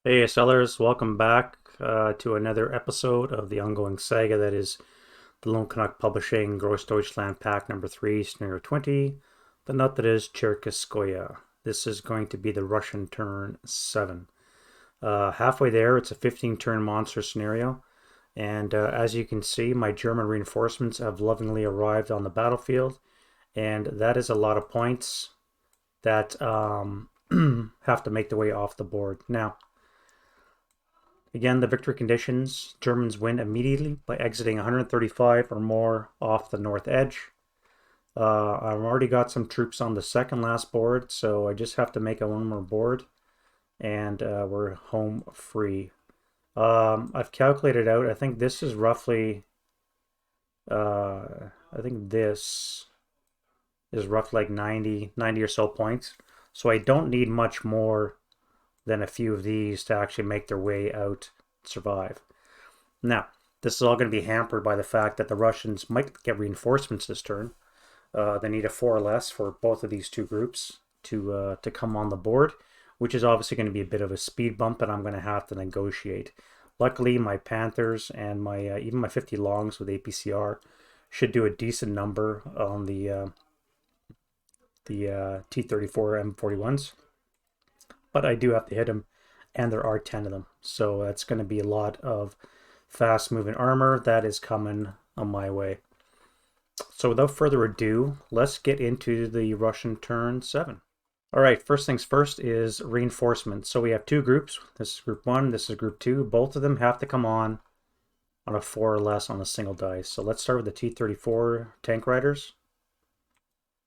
Hey, sellers, welcome back to another episode of the ongoing saga that is the Lone Canuck Publishing Grossdeutschland Pack number 3, Scenario 20, the nut that is Cherkasskoye. This is going to be the Russian turn 7. Halfway there, it's a 15-turn monster scenario, and as you can see, my German reinforcements have lovingly arrived on the battlefield, and that is a lot of points that have to make their way off the board. Now, again, the victory conditions, Germans win immediately by exiting 135 or more off the north edge. I've already got some troops on the second last board, so I just have to make one more board, and we're home free. I've calculated out, I think this is roughly, I think this is roughly like 90 or so points. So I don't need much more than a few of these to actually make their way out and survive. Now, this is all going to be hampered by the fact that the Russians might get reinforcements this turn. They need a 4 or less for both of these two groups to come on the board, which is obviously going to be a bit of a speed bump that I'm going to have to negotiate. Luckily, my Panthers and my even my 50 longs with APCR should do a decent number on the T-34 M41s, but I do have to hit them, and there are 10 of them, so that's going to be a lot of fast moving armor that is coming on my way. So without further ado, let's get into the Russian turn 7. All right, first things first is reinforcement. So we have two groups. This is group 1, this is group 2. Both of them have to come on a 4 or less on a single dice. So let's start with the T-34 tank riders.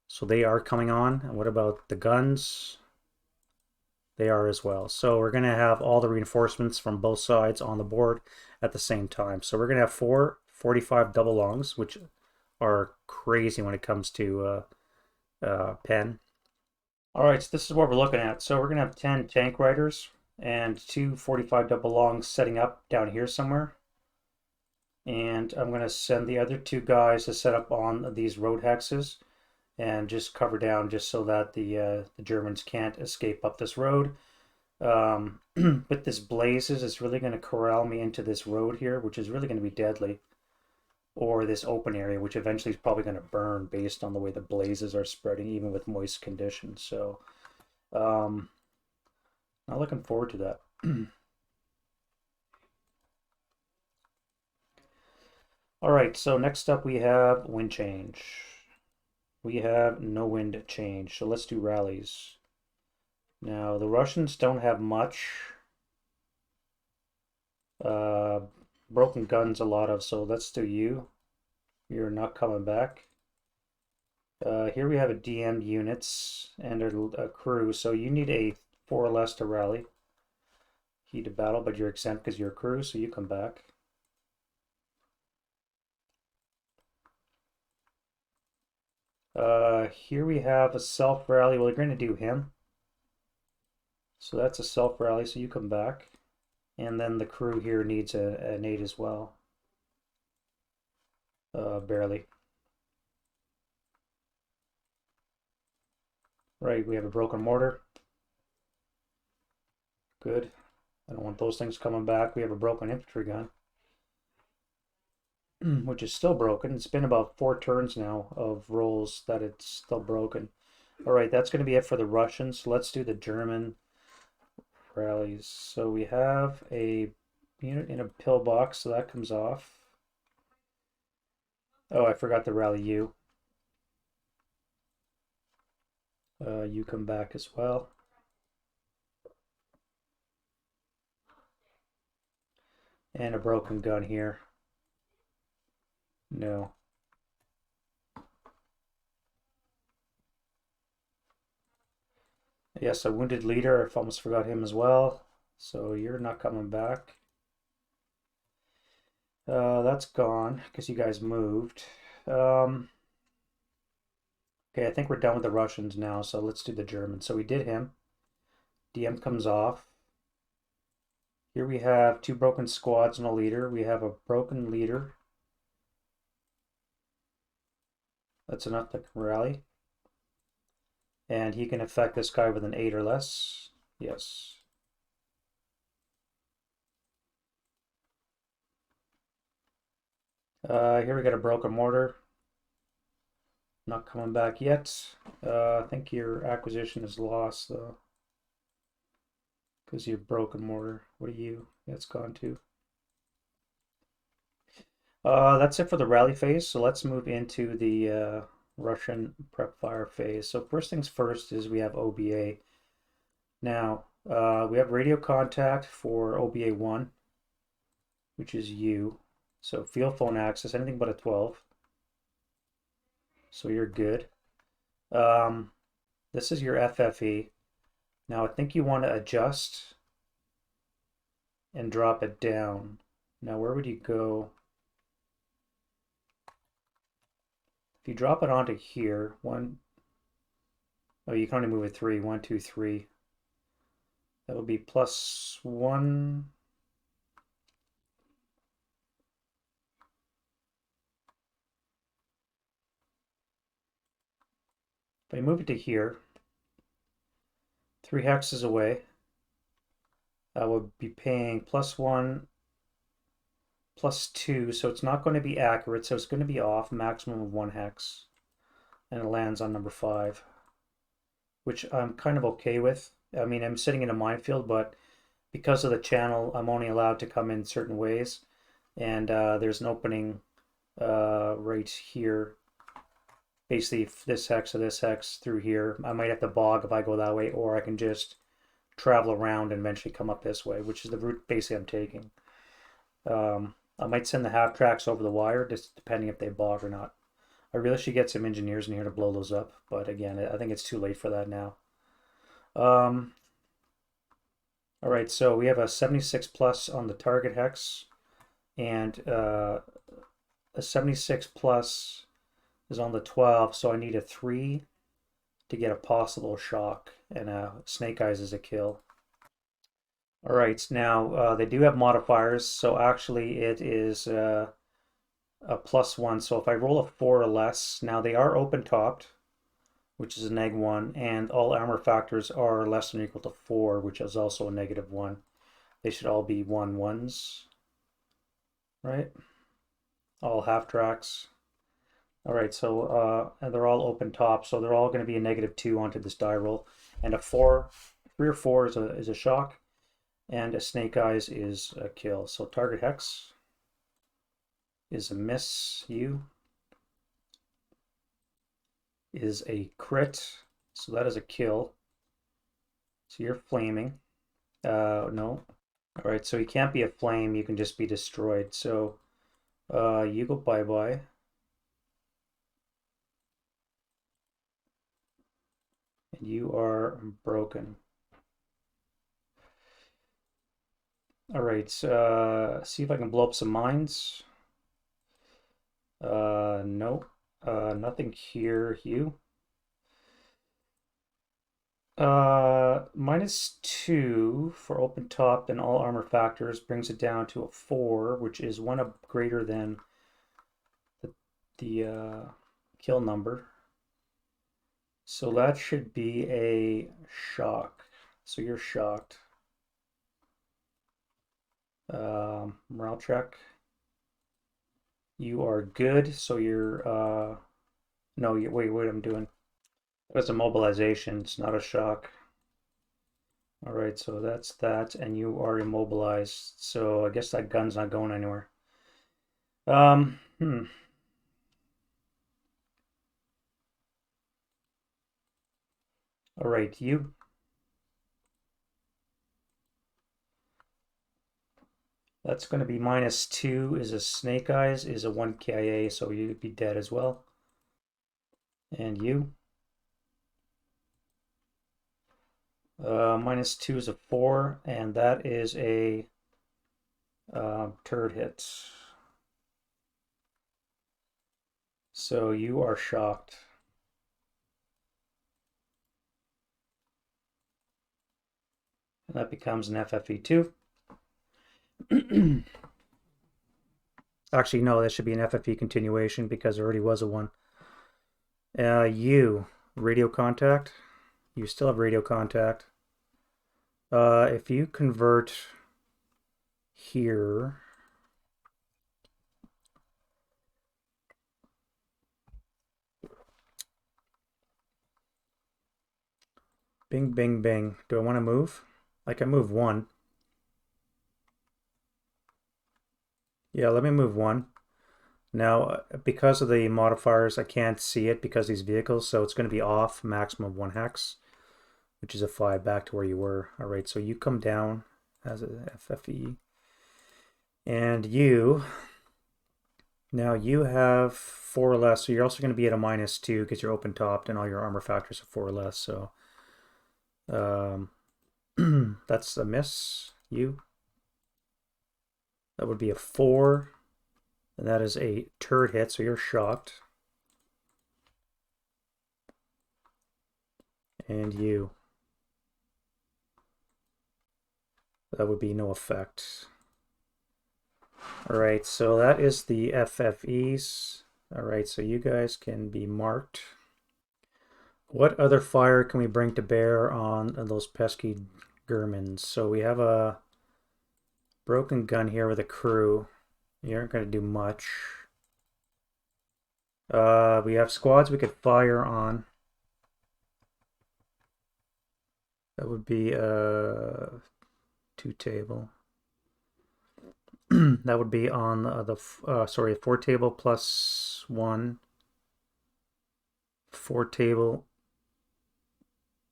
So they are coming on. And what about the guns? They are as well. So we're going to have all the reinforcements from both sides on the board at the same time. So we're going to have 4 45 double longs, which are crazy when it comes to pen. All right, so this is what we're looking at. So we're going to have 10 tank riders and 2 45 double longs setting up down here somewhere. And I'm going to send the other 2 guys to set up on these road hexes and just cover down just so that the Germans can't escape up this road. With this blazes, it's really going to corral me into this road here, which is really going to be deadly, or this open area, which eventually is probably going to burn based on the way the blazes are spreading, even with moist conditions. So, not looking forward to that. All right, so next up we have wind change. We have no wind change, so let's do rallies. Now, the Russians don't have much. Broken guns a lot of, so let's do you. You're not coming back. Here we have a DM'd units and a crew, so you need a 4 or less to rally. Heat of battle, but you're exempt because you're a crew, so you come back. Here we have a self rally. Well, you're going to do him. So that's a self rally, so you come back. And then the crew here needs an 8 as well. Barely. Right, we have a broken mortar. Good. I don't want those things coming back. We have a broken infantry gun, which is still broken. It's been about 4 turns now of rolls that it's still broken. All right, that's going to be it for the Russians. Let's do the German rallies. So we have a unit in a pillbox, so that comes off. Oh, I forgot to rally you. You come back as well. And a broken gun here. No. Yes, a wounded leader. I almost forgot him as well. So you're not coming back. That's gone because you guys moved. Okay, I think we're done with the Russians now, so let's do the Germans. So we did him. DM comes off. Here we have 2 broken squads and a leader. We have a broken leader. That's enough to rally. And he can affect this guy with an 8 or less. Yes. Here we got a broken mortar. Not coming back yet. I think your acquisition is lost though, because you're broken mortar. What are you? That's gone too. That's it for the rally phase. So let's move into the Russian prep fire phase. So first things first is we have OBA. Now we have radio contact for OBA 1, which is you. So field phone access, anything but a 12. So you're good. This is your FFE. Now I think you want to adjust and drop it down. Now where would you go? If you drop it onto here, oh, you can only move it 3. 1, 2, 3. That would be +1. If I move it to here, 3 hexes away, I would be paying +1, +2, so it's not going to be accurate, so it's going to be off, maximum of 1 hex, and it lands on number 5, which I'm kind of okay with. I mean, I'm sitting in a minefield, but because of the channel, I'm only allowed to come in certain ways, and there's an opening right here. Basically, this hex or this hex through here. I might have to bog if I go that way, or I can just travel around and eventually come up this way, which is the route basically I'm taking. I might send the half tracks over the wire, just depending if they bog or not. I really should get some engineers in here to blow those up, but again, I think it's too late for that now. All right, so we have a 76 plus on the target hex, and a 76 plus is on the 12, so I need a 3 to get a possible shock, and Snake Eyes is a kill. All right, now they do have modifiers, so actually it is a +1. So if I roll a 4 or less, now they are open topped, which is a -1, and all armor factors are less than or equal to 4, which is also a -1. They should all be 1-1s, right? All half tracks. All right, so and they're all open top, so they're all going to be a -2 onto this die roll, and a 4, 3 or 4 is a shock, and a Snake Eyes is a kill. So target hex is a miss. You is a crit, so that is a kill. So you're flaming. No. All right, so you can't be a flame. You can just be destroyed. So you go bye-bye. And you are broken. All right, see if I can blow up some mines. No, nothing here. You. -2 for open top and all armor factors brings it down to a 4, which is one up greater than the kill number. So that should be a shock. So you're shocked. Morale check. You are good. So you're no, wait, what I'm doing. That's a mobilization. It's not a shock. All right, so that's that, and you are immobilized. So I guess that gun's not going anywhere. All right, you. That's going to be -2 is a Snake Eyes, is a 1 KIA, so you'd be dead as well. And you. -2 is a 4, and that is a turd hit. So you are shocked. And that becomes an FFE2. Actually, no, that should be an FFE continuation because there already was a 1. You, radio contact. You still have radio contact. If you convert here, Bing, bing, bing. Do I want to move? I can move one. Yeah, let me move one. Now, because of the modifiers, I can't see it because of these vehicles, so it's going to be off maximum of 1 hex, which is a 5 back to where you were. All right, so you come down as a FFE. And you, now you have 4 or less, so you're also going to be at a -2 because you're open topped and all your armor factors are 4 or less, so that's a miss. You. That would be a 4. And that is a turret hit, so you're shocked. And you. That would be no effect. Alright, so that is the FFEs. Alright, so you guys can be marked. What other fire can we bring to bear on those pesky Germans? So we have a broken gun here with a crew. You aren't going to do much. We have squads we could fire on. That would be a 2 table. That would be on the 4 table plus 1. 4 table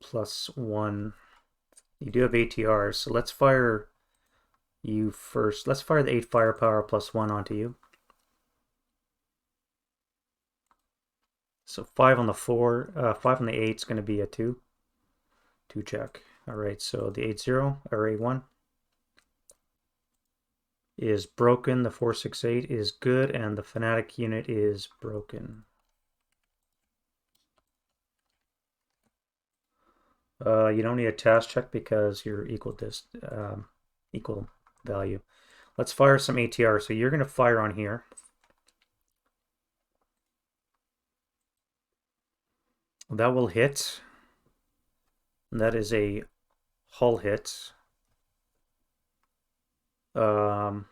plus 1. You do have ATRs, so let's fire you first. Let's fire the 8 firepower plus 1 onto you. So 5 on the 4, 5 on the 8 is going to be a 2. 2 check. Alright, so the 8-0, or A1 is broken. The 468 is good, and the fanatic unit is broken. You don't need a task check because you're equal value. Let's fire some ATR. So you're going to fire on here. That will hit. And that is a hull hit. Don't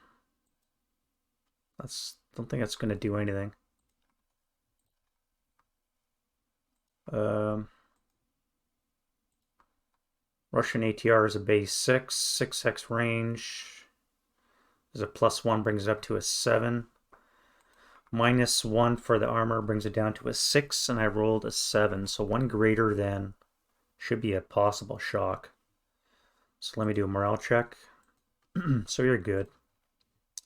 think that's going to do anything. Russian ATR is a base 6, 6 hex range. There's a +1, brings it up to a 7. -1 for the armor brings it down to a 6, and I rolled a 7. So 1 greater than should be a possible shock. So let me do a morale check. So you're good.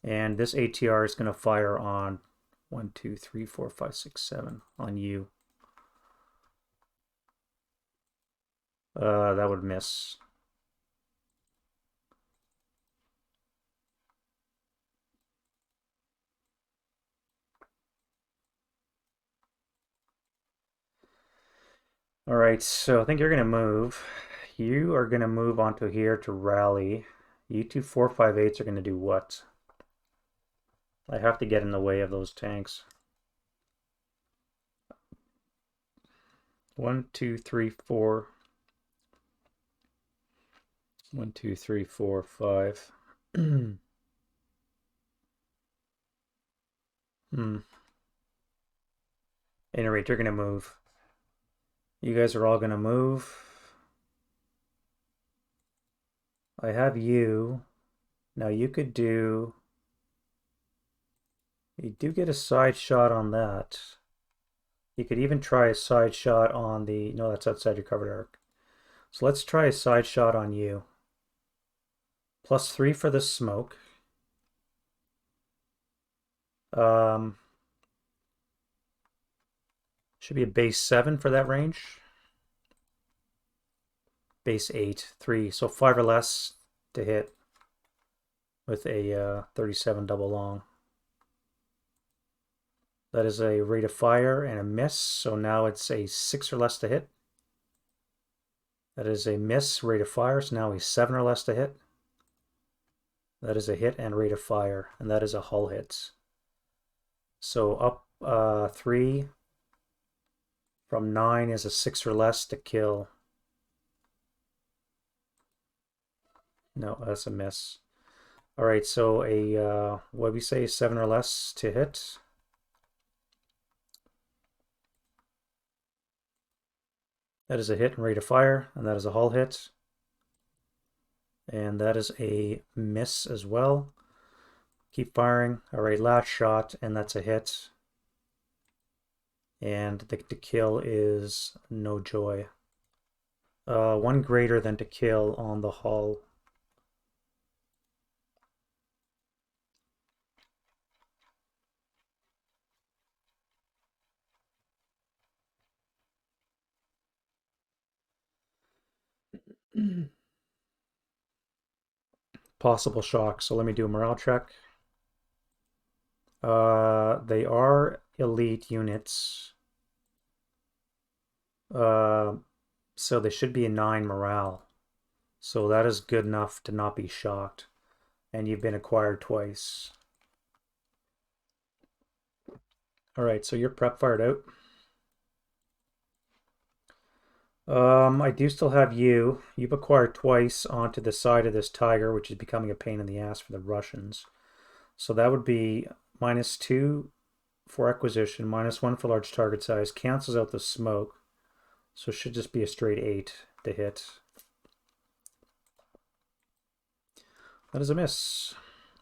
And this ATR is going to fire on 1, 2, 3, 4, 5, 6, 7 on you. That would miss. All right, so I think you're going to move. You are going to move onto here to rally. You two 458s are going to do what? I have to get in the way of those tanks. 1, 2, 3, 4. 1, 2, 3, 4, 5. Any rate, you're going to move. You guys are all going to move. I have you. Now you could do... You do get a side shot on that. You could even try a side shot on the... No, that's outside your covered arc. So let's try a side shot on you. +3 for the smoke. Should be a base 7 for that range. Base 8, 3. So 5 or less to hit with a 37 double long. That is a rate of fire and a miss. So now it's a 6 or less to hit. That is a miss, rate of fire. So now a 7 or less to hit. That is a hit and rate of fire. And that is a hull hit. So up 3 from 9 is a 6 or less to kill. No, that's a miss. All right, so a, what do we say, 7 or less to hit. That is a hit and ready to fire, and that is a hull hit. And that is a miss as well. Keep firing. All right, last shot, and that's a hit. And the to kill is no joy. One greater than to kill on the hull. Possible shock. So let me do a morale check. They are elite units. So they should be a 9 morale. So that is good enough to not be shocked. And you've been acquired twice. Alright, so you're prep fired out. I do still have you. You've acquired twice onto the side of this tiger, which is becoming a pain in the ass for the Russians. So that would be -2 for acquisition, -1 for large target size, cancels out the smoke. So it should just be a straight 8 to hit. That is a miss.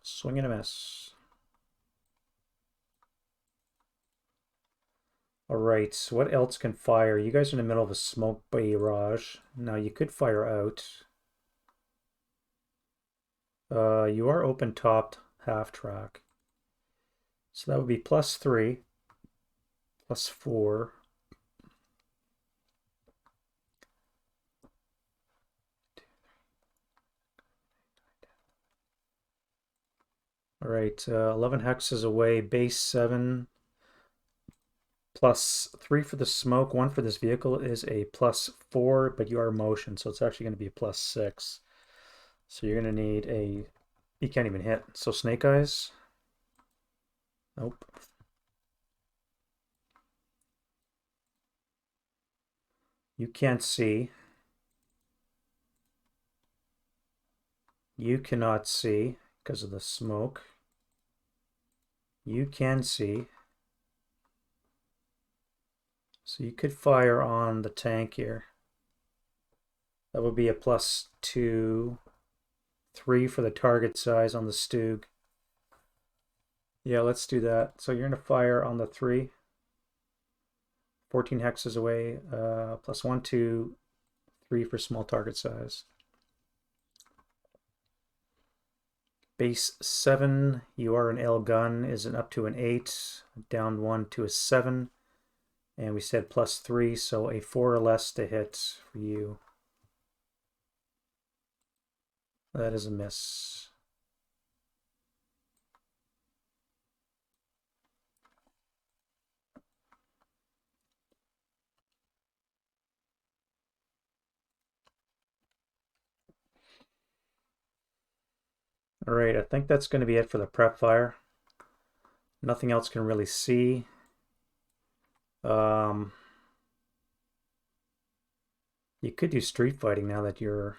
Swing and a miss. Alright, so what else can fire? You guys are in the middle of a smoke barrage. Now you could fire out. You are open topped half track. So that would be +3, +4. All right, 11 hexes away, base 7, +3 for the smoke, 1 for this vehicle is a +4, but you are motion, so it's actually going to be a +6. So you're going to need a, you can't even hit. So snake eyes, nope. You can't see. You cannot see because of the smoke. You can see. So you could fire on the tank here. That would be a +2, 3 for the target size on the Stug. Yeah, let's do that. So you're going to fire on the 3. 14 hexes away, +1, 2, 3 for small target size. Base 7, you are an L gun, is an up to an 8, down 1 to a 7. And we said +3, so a 4 or less to hit for you. That is a miss. All right, I think that's going to be it for the prep fire. Nothing else can really see. You could do street fighting now that you're,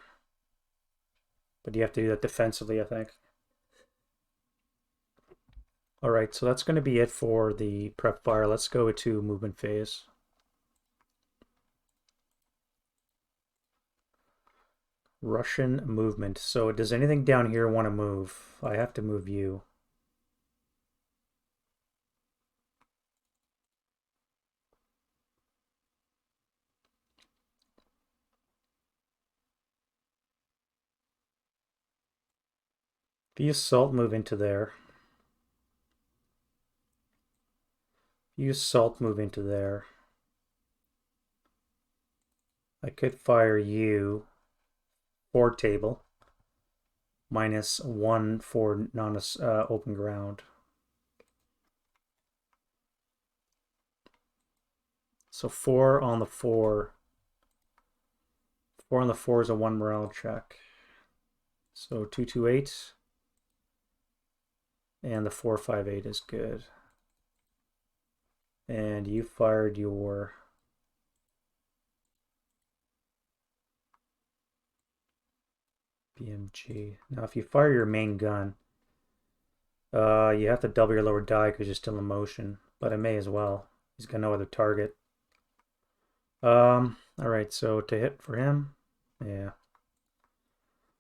but you have to do that defensively, I think. All right, so that's going to be it for the prep fire. Let's go to movement phase. Russian movement. So does anything down here want to move? I have to move you. If you assault, move into there. If you assault, move into there. I could fire you for table. -1 for non-open ground. So 4 on the 4. 4 on the 4 is a 1 morale check. So 228. And the 458 is good. And you fired your BMG. Now if you fire your main gun, you have to double your lower die because you're still in motion. But I may as well. He's got no other target. All right, so to hit for him, yeah,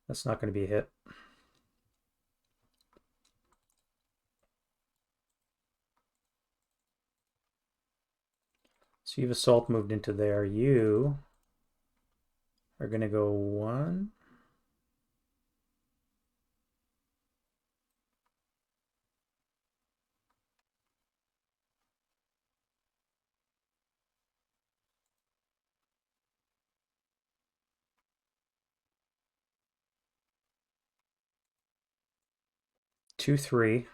that's not going to be a hit. So you've assault moved into there. You are going to go 1. Two, 3.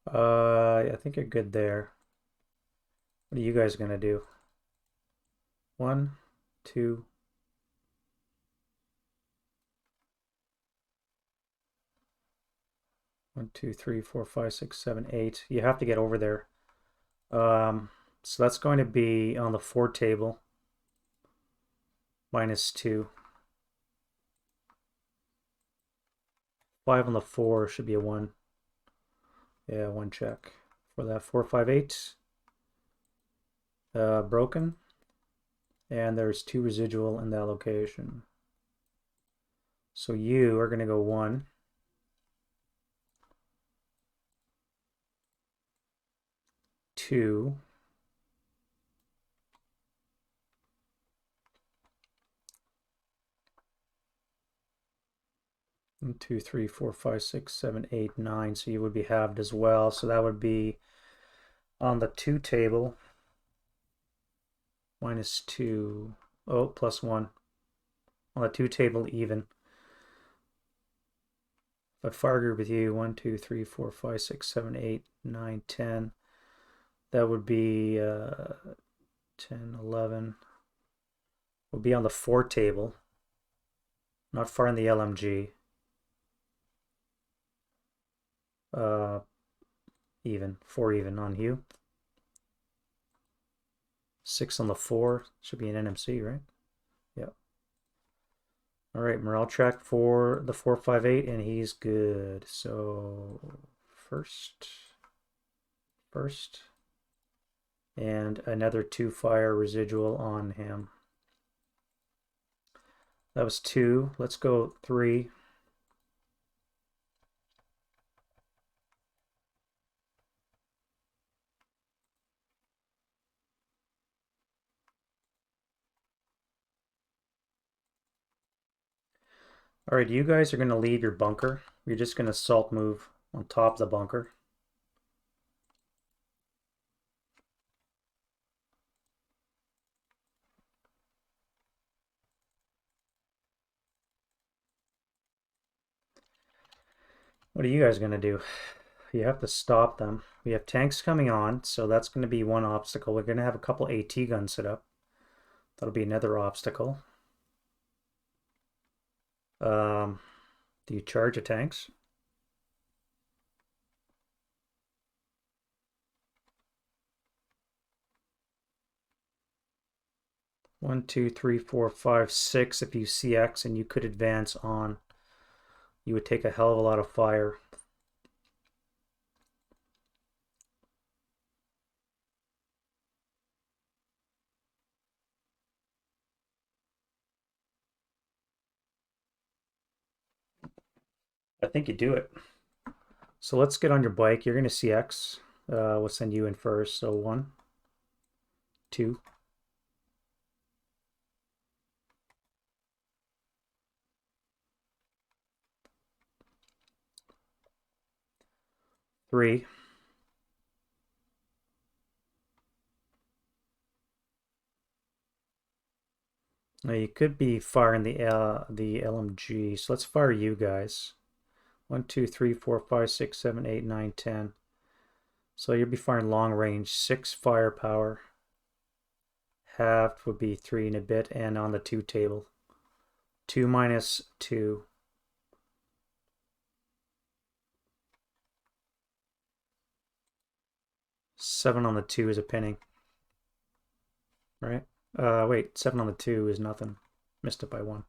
I think you're good there. What are you guys gonna do? 1, 2. 1, 2, 3, 4, 5, 6, 7, 8. You have to get over there. So that's going to be on the 4 table. -2. 5 on the 4 should be a 1. Yeah, 1 check for that. 4, 5, 8. Broken. And there's 2 residual in that location. So you are going to go 1. 2. 1, 2, 3, 4, 5, 6, 7, 8, 9. So you would be halved as well. So that would be on the 2 table. -2. Oh, +1. On the 2 table, even. If I fire group with you, 1, 2, 3, 4, 5, 6, 7, 8, 9, 10. That would be 10, 11. Would be on the 4 table. Not far in the LMG. Even. 4 even on Hugh. 6 on the 4. Should be an NMC, right? Yep. All right, morale track for the 458, and he's good. So first, and another 2 fire residual on him. That was 2. Let's go 3. All right, you guys are going to leave your bunker. You're just going to salt move on top of the bunker. What are you guys going to do? You have to stop them. We have tanks coming on, so that's going to be one obstacle. We're going to have a couple AT guns set up. That'll be another obstacle. Do you charge the tanks? One, two, three, four, five, 6. If you CX and you could advance on, you would take a hell of a lot of fire. I think you do it. So let's get on your bike. You're going to CX. We'll send you in first. So 1, 2. 3. Now you could be firing the LMG. So let's fire you guys. 1, 2, 3, 4, 5, 6, 7, 8, 9, 10. So you'll be firing long range. 6 firepower. Halved would be 3 and a bit, and on the 2 table. 2 minus 2. 7 on the 2 is a pinning. Right? Wait, 7 on the 2 is nothing. Missed it by 1.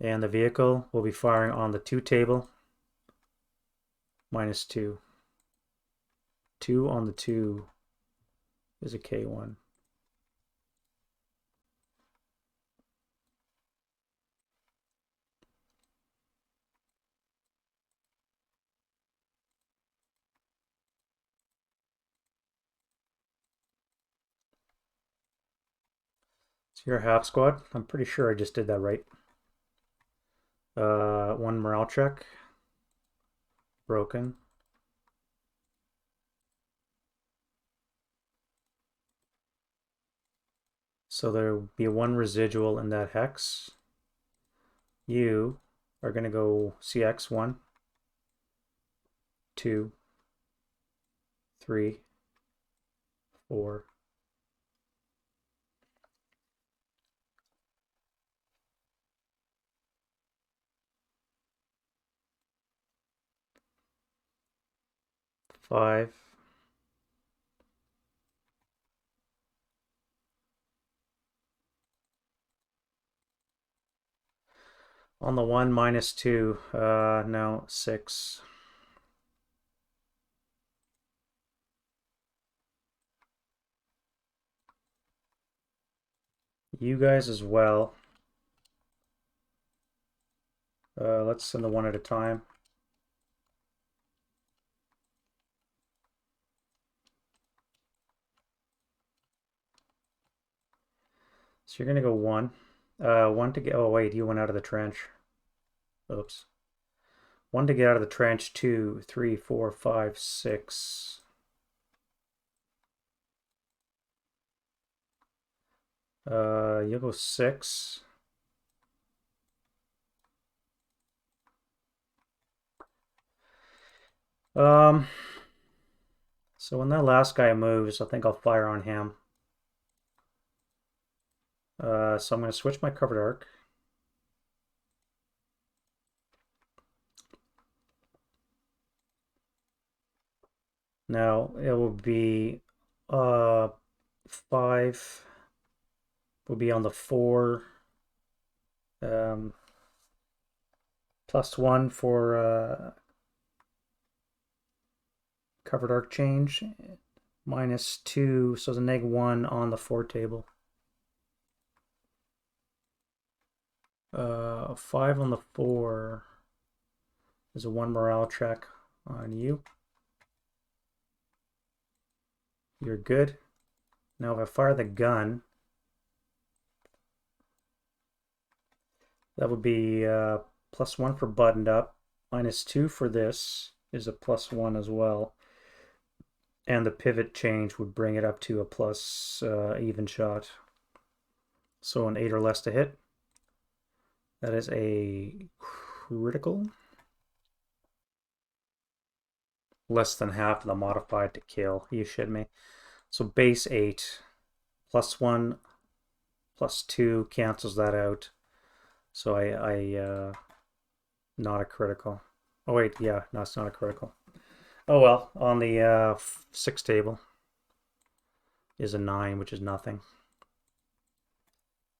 And the vehicle will be firing on the 2 table. -2. 2 on the 2 is a K1. So you're a half squad. I'm pretty sure I just did that right. One morale check. Broken. So there'll be one residual in that hex. You are going to go CX 1, 2, 3, 4. Five. On the 1, -2. No, 6. You guys as well. Let's send the one at a time. So you're going to go 1. 1 to get... Oh, wait, you went out of the trench. Oops. 1 to get out of the trench. 2, 3, 4, 5, 6. You'll go 6. So when that last guy moves, I think I'll fire on him. So I'm going to switch my covered arc. Now it will be 5 will be on the 4. +1 for covered arc change. -2, so the -1 on the 4 table. 5 on the 4 is a 1 morale check on you. You're good. Now if I fire the gun, that would be +1 for buttoned up. -2 for this is a +1 as well. And the pivot change would bring it up to a plus even shot. So an 8 or less to hit. That is a critical. Less than half of the modified to kill. You shit me. So base 8. +1, +2 cancels that out. So I not a critical. Oh wait, yeah, no, it's not a critical. Oh well, on the 6 table is a 9, which is nothing.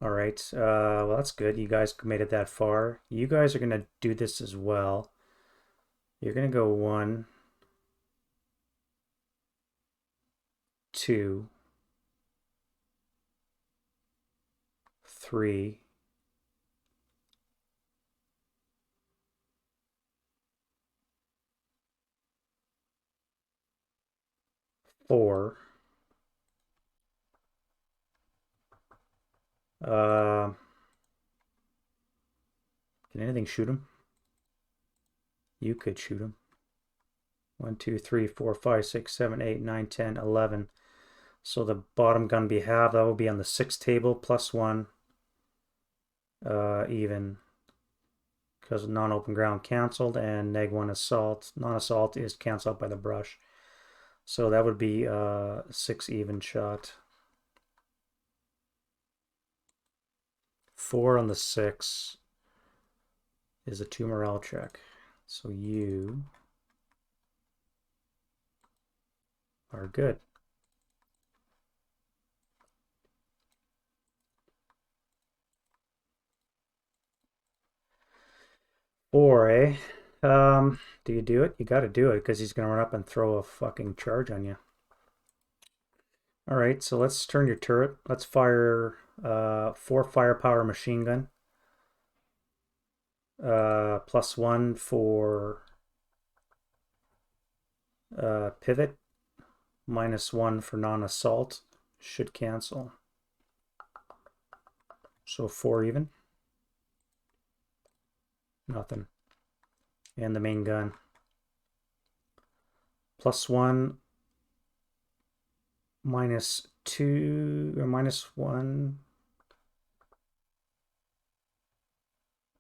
All right, well that's good. You guys made it that far. You guys are gonna do this as well. You're gonna go 1, 2, 3. 4. Can anything shoot him? You could shoot him. 1, 2, 3, 4, 5, 6, 7, 8, 9, 10, 11. So the bottom gun we have, that will be on the 6 table, +1, even, because non-open ground canceled, and -1 assault. Non-assault is canceled by the brush. So that would be 6 even shot. 4 on the 6 is a 2 morale check. So you are good. Or, eh? Do you do it? You got to do it because he's going to run up and throw a fucking charge on you. All right, so let's turn your turret. Let's fire 4 firepower machine gun. +1 for pivot. -1 for non-assault. Should cancel. So 4 even. Nothing. And the main gun. +1, -2, or -1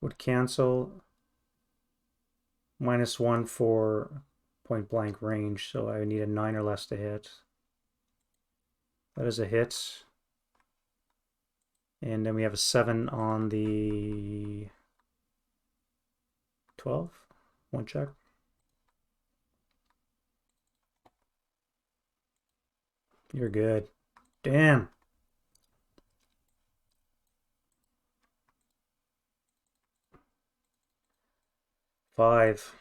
would cancel. -1 for point blank range, so I need a 9 or less to hit. That is a hit. And then we have a 7 on the 12. One check. You're good. Damn. Five.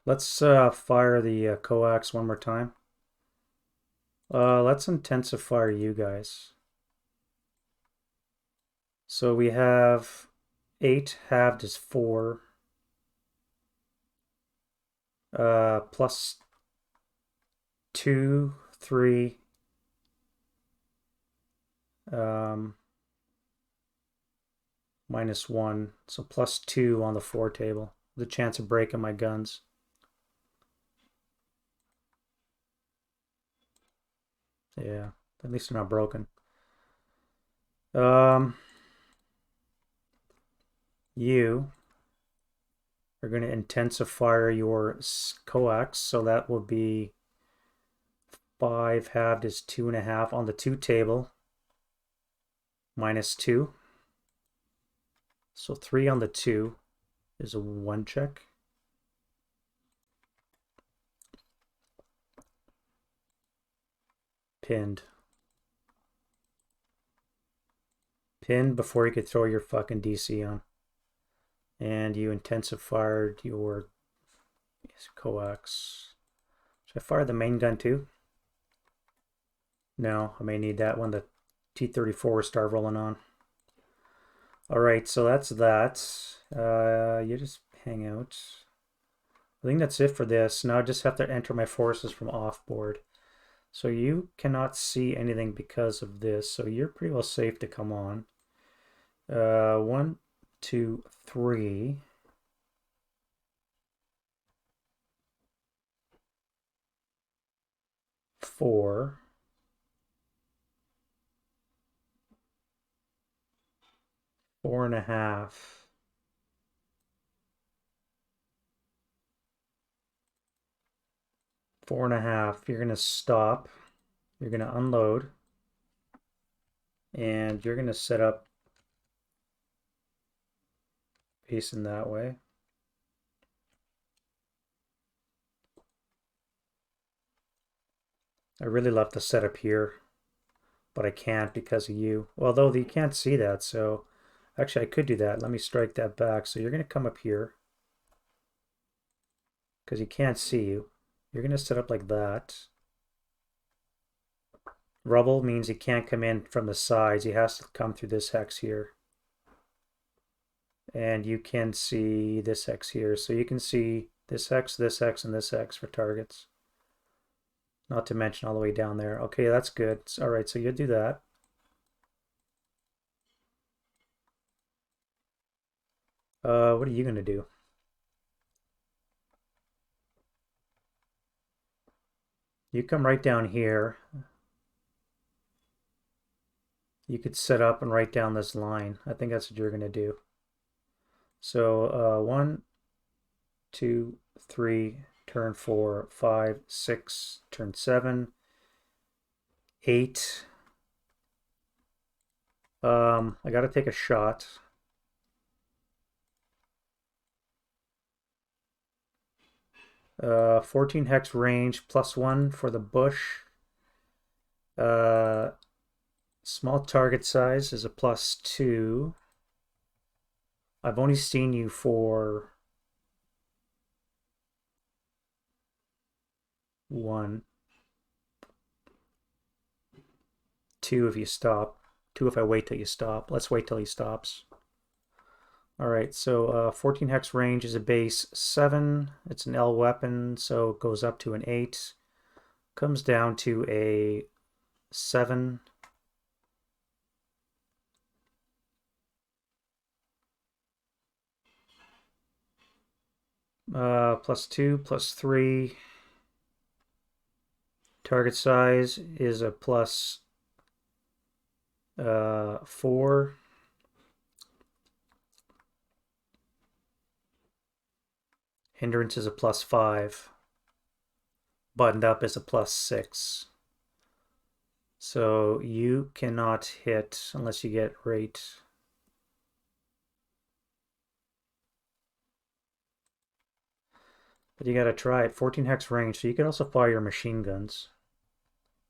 Let's fire the coax one more time. Let's intensify you guys. So we have 8 halved is 4. +2, 3. -1. So +2 on the 4 table. The chance of breaking my guns. Yeah, at least they're not broken. You are going to intensify your coax, so that will be 5 halved is 2.5 on the 2 table. -2. So 3 on the 2 is a 1 check. Pinned. Pinned before you could throw your fucking DC on. And you intensified your coax. Should I fire the main gun too? No, I may need that when the T-34 start rolling on. Alright, so that's that. You just hang out. I think that's it for this. Now I just have to enter my forces from offboard. So you cannot see anything because of this. So you're pretty well safe to come on. 1, 2, 3. Four. 4.5. 4.5. You're gonna stop. You're gonna unload. And you're gonna set up facing that way. I really love the setup here, but I can't because of you. Although you can't see that, so actually I could do that. Let me strike that back. So you're gonna come up here because he can't see you. You're gonna set up like that. Rubble means he can't come in from the sides. He has to come through this hex here. And you can see this hex here. So you can see this hex, and this hex for targets. Not to mention all the way down there. Okay, that's good. All right, so you do that. What are you going to do? You come right down here. You could set up and write down this line. I think that's what you're going to do. So 1, 2, 3, turn 4, 5, 6, turn 7, 8. I got to take a shot. Uh, 14 hex range, +1 for the bush. Small target size is a +2. I've only seen you for 1, 2 if you stop, 2 if I wait till you stop. Let's wait till he stops. All right, so 14 hex range is a base 7. It's an L weapon, so it goes up to an 8. Comes down to a 7. +2, +3. Target size is a +4. Hindrance is a +5. Buttoned up is a +6. So you cannot hit unless you get rate. But you gotta try it. 14 hex range, so you can also fire your machine guns.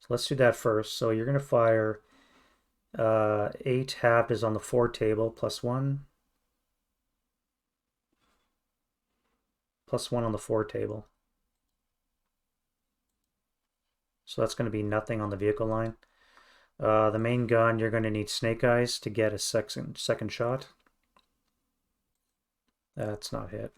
So let's do that first. So you're gonna fire 8 half is on the 4 table, +1. +1 on the 4 table. So that's going to be nothing on the vehicle line. The main gun, you're going to need snake eyes to get a second shot. That's not hit.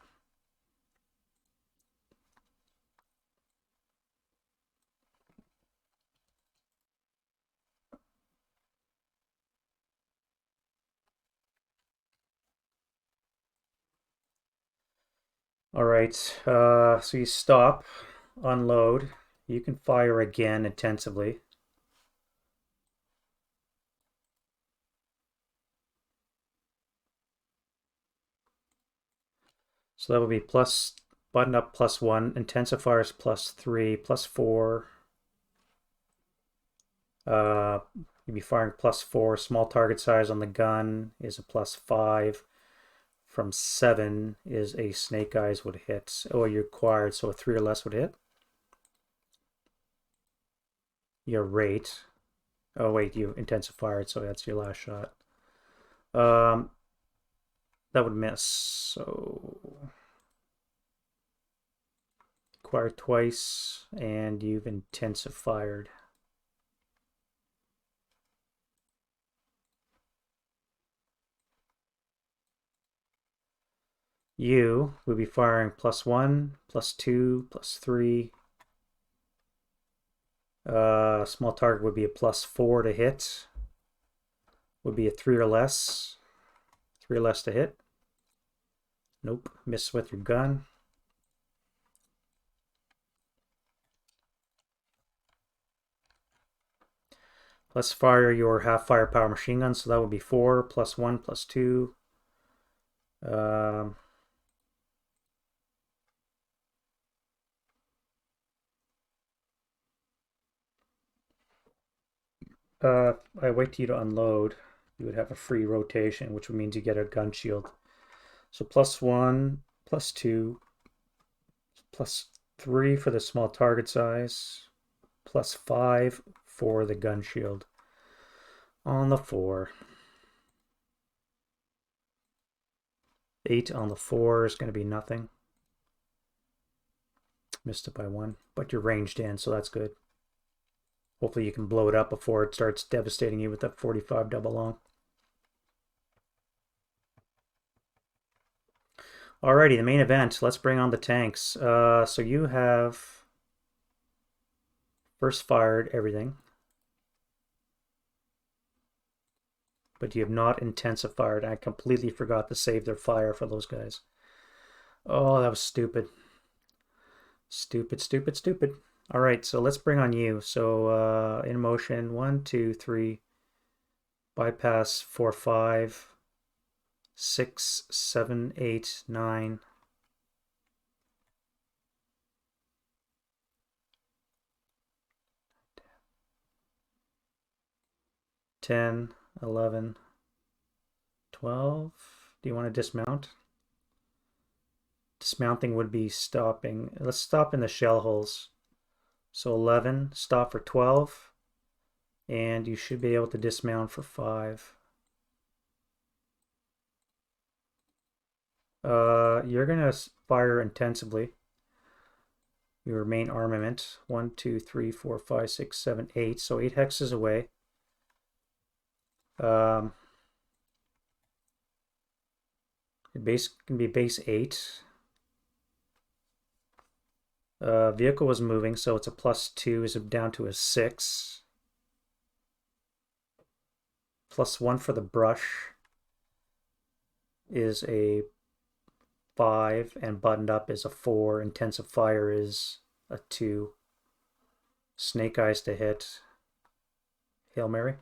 All right, so you stop, unload. You can fire again intensively. So that would be plus button up +1, intensifiers +3, +4. You'd be firing +4. Small target size on the gun is a +5. From 7 is a snake eyes would hit. Oh, you acquired, so a 3 or less would hit. Your rate. Oh wait, you intensified, so that's your last shot. That would miss. So acquired twice, and you've intensified. You would be firing +1, +2, +3. Small target would be a +4 to hit. Would be a 3 or less. 3 or less to hit. Nope, miss with your gun. Let's fire your half firepower machine gun, so that would be 4, +1, +2. I wait till you to unload. You would have a free rotation, which means you get a gun shield. So +1, +2, +3 for the small target size, +5 for the gun shield. On the 4. 8 on the 4 is going to be nothing. Missed it by 1, but you're ranged in, so that's good. Hopefully you can blow it up before it starts devastating you with that 45 double long. Alrighty, the main event. Let's bring on the tanks. So you have first fired everything, but you have not intensified. I completely forgot to save their fire for those guys. Oh, that was stupid. Stupid, stupid, stupid. All right, so let's bring on you. So in motion, 1, 2, 3, bypass 4, 5, 6, 7, 8, 9. 10, 11, 12. Do you want to dismount? Dismounting would be stopping. Let's stop in the shell holes. So 11, stop for 12, and you should be able to dismount for 5. You're going to fire intensively. your main armament. 1, 2, 3, 4, 5, 6, 7, 8. So 8 hexes away. Your base can be base 8. Vehicle was moving, so it's a +2, is down to a 6. +1 for the brush is a 5, and buttoned up is a 4. Intensive fire is a 2. Snake eyes to hit. Hail Mary.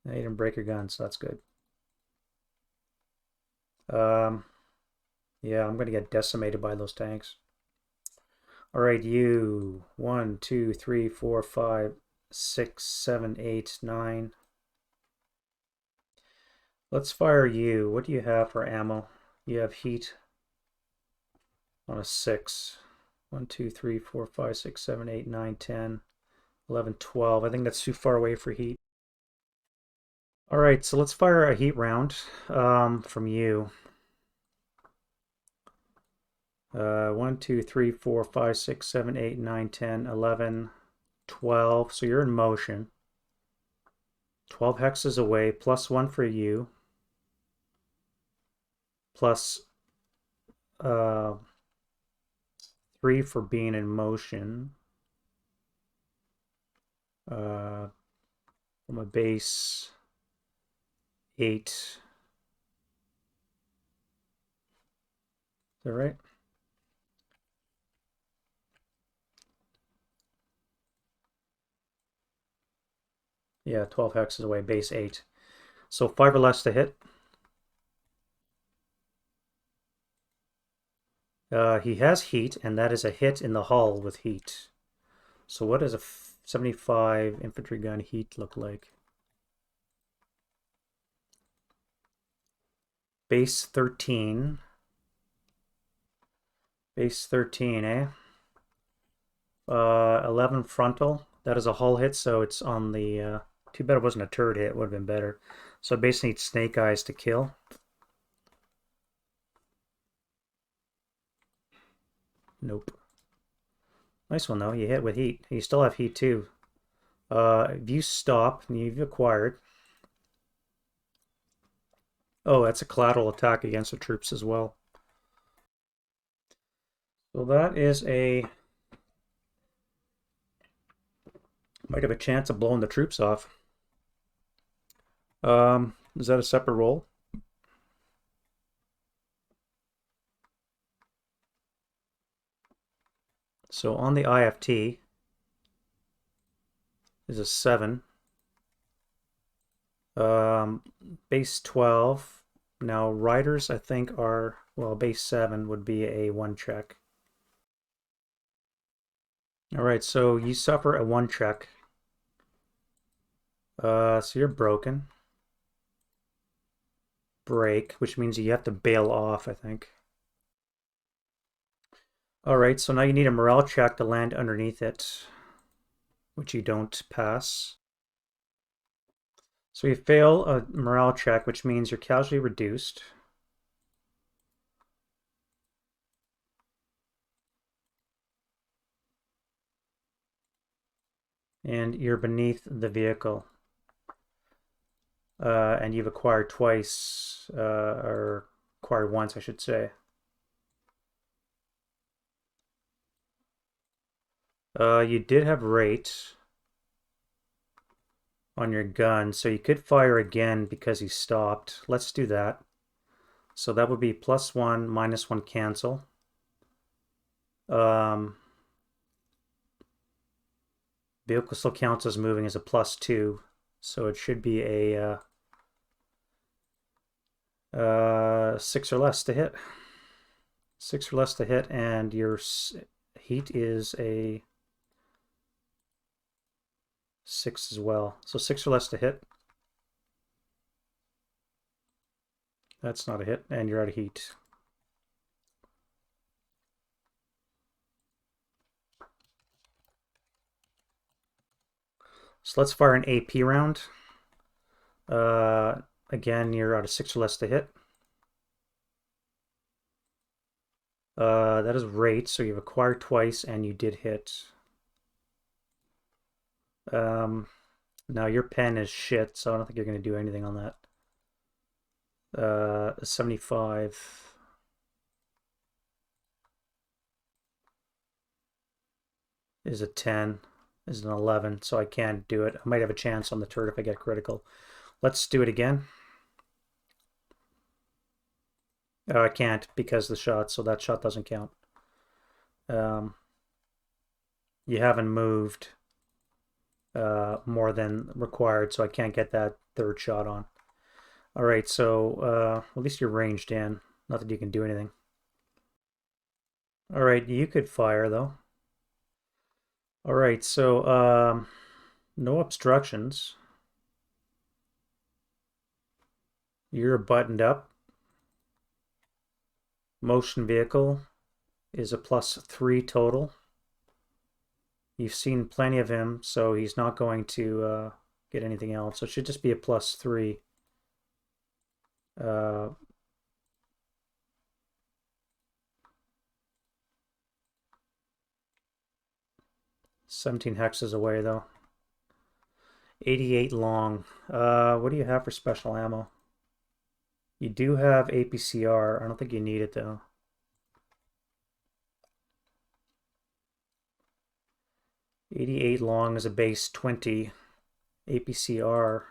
Now you didn't break your gun, so that's good. Yeah, I'm gonna get decimated by those tanks. All right, you. 1, 2, 3, 4, 5, 6, 7, 8, 9. Let's fire you. What do you have for ammo? You have heat on a 6. 1, 2, 3, 4, 5, 6, 7, 8, 9, 10, 11, 12. I think that's too far away for heat. All right, so let's fire a heat round from you. 1, 2, 3, 4, 5, 6, 7, 8, 9, 10, 11, 12. So you're in motion. 12 hexes away, +1 for you. Plus 3 for being in motion. From a base 8. Is that right? Yeah, 12 hexes away, base 8. So 5 or less to hit. He has heat, and that is a hit in the hull with heat. So what does a 75 infantry gun heat look like? Base 13. Base 13, eh? 11 frontal. That is a hull hit, so it's on the... too bad it wasn't a turret hit. It would have been better. So I basically need snake eyes to kill. Nope. Nice one, though. You hit with heat. You still have heat, too. If you stop, you've acquired. Oh, that's a collateral attack against the troops as well. So that is a... might have a chance of blowing the troops off. Is that a separate roll? So on the IFT is a 7. Base 12. Now riders, I think, are, well, base 7 would be a 1 check. All right, so you suffer a 1 check. So you're broken. Break, which means you have to bail off, I think. All right, so now you need a morale check to land underneath it, which you don't pass. So you fail a morale check, which means your casualty reduced. And you're beneath the vehicle. And you've acquired twice, or acquired once, I should say. You did have rate on your gun, so you could fire again because he stopped. Let's do that. So that would be +1, -1 cancel. Vehicle still counts as moving as a +2, so it should be a 6 or less to hit. 6 or less to hit, and your heat is a 6 as well. So 6 or less to hit. That's not a hit, and you're out of heat. So let's fire an AP round. Again, you're out of 6 or less to hit. That is rate, so you've acquired twice and you did hit. Now your pen is shit, so I don't think you're going to do anything on that. 75 is a 10, is an 11, so I can't do it. I might have a chance on the turret if I get critical. Let's do it again. I can't because the shot, so that shot doesn't count. You haven't moved more than required, so I can't get that third shot on. All right, so at least you're ranged in. Not that you can do anything. All right, you could fire though. All right, so no obstructions. You're buttoned up. Motion vehicle is a +3 total. You've seen plenty of him, so he's not going to get anything else. So it should just be a +3. 17 hexes away though. 88 long. What do you have for special ammo? You do have APCR. I don't think you need it though. .88 long is a base 20. APCR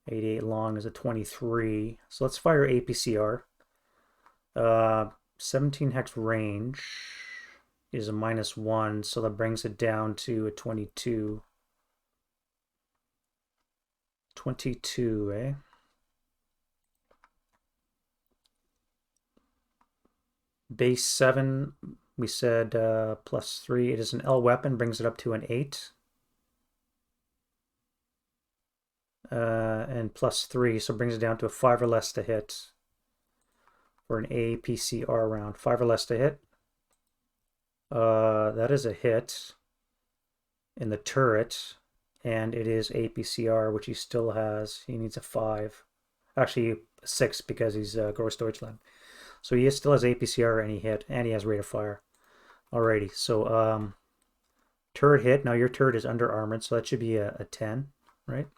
88 long is a 23. So let's fire APCR. 17 hex range is a -1, so that brings it down to a 22. 22, eh? Base 7, we said +3. It is an L weapon, brings it up to an 8. And +3, so brings it down to a 5 or less to hit for an APCR round. 5 or less to hit. That is a hit in the turret, and it is APCR, which he still has. He needs a 5. Actually, 6 because he's Grossdeutschland. So he still has APCR and he hit, and he has rate of fire. Alrighty, so turret hit. Now your turret is under armored, so that should be a 10, right?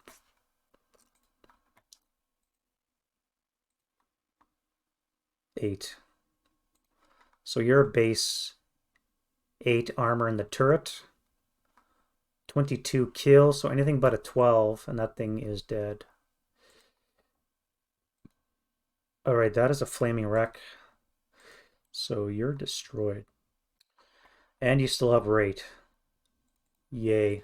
Eight. So you're a base 8 armor in the turret. 22 kills, so anything but a 12, and that thing is dead. Alright, that is a flaming wreck. So you're destroyed. And you still have rate. Yay.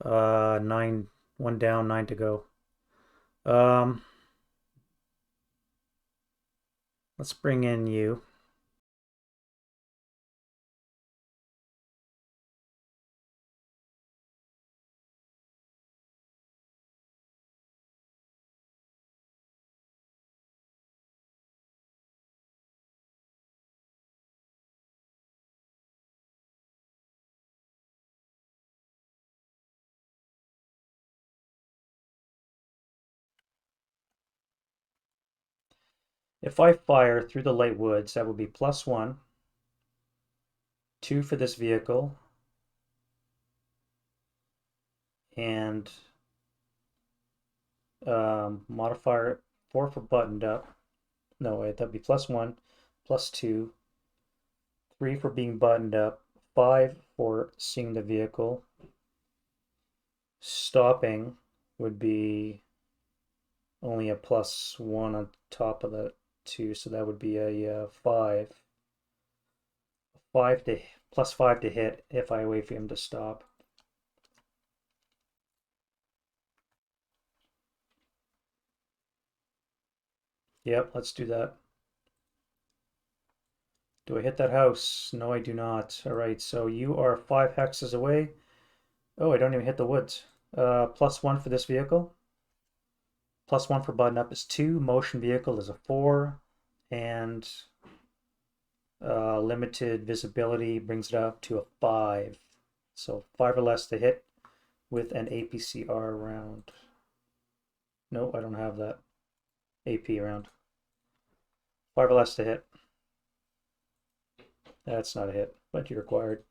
9, 1 down, 9 to go. Let's bring in you. If I fire through the light woods, that would be +1, 2 for this vehicle, and modifier 4 for buttoned up. No, wait, that'd be +1, +2, 3 for being buttoned up, 5 for seeing the vehicle. Stopping would be only a +1 on top of the 2, so that would be a 5. 5 to +5 to hit if I wait for him to stop. Yep, let's do that. Do I hit that house? No, I do not. All right, so you are 5 hexes away. Oh, I don't even hit the woods. +1 for this vehicle. +1 for button up is 2. Motion vehicle is a 4. And limited visibility brings it up to a 5. So 5 or less to hit with an APCR round. No, I don't have that. AP round. 5 or less to hit. That's not a hit, but you're required.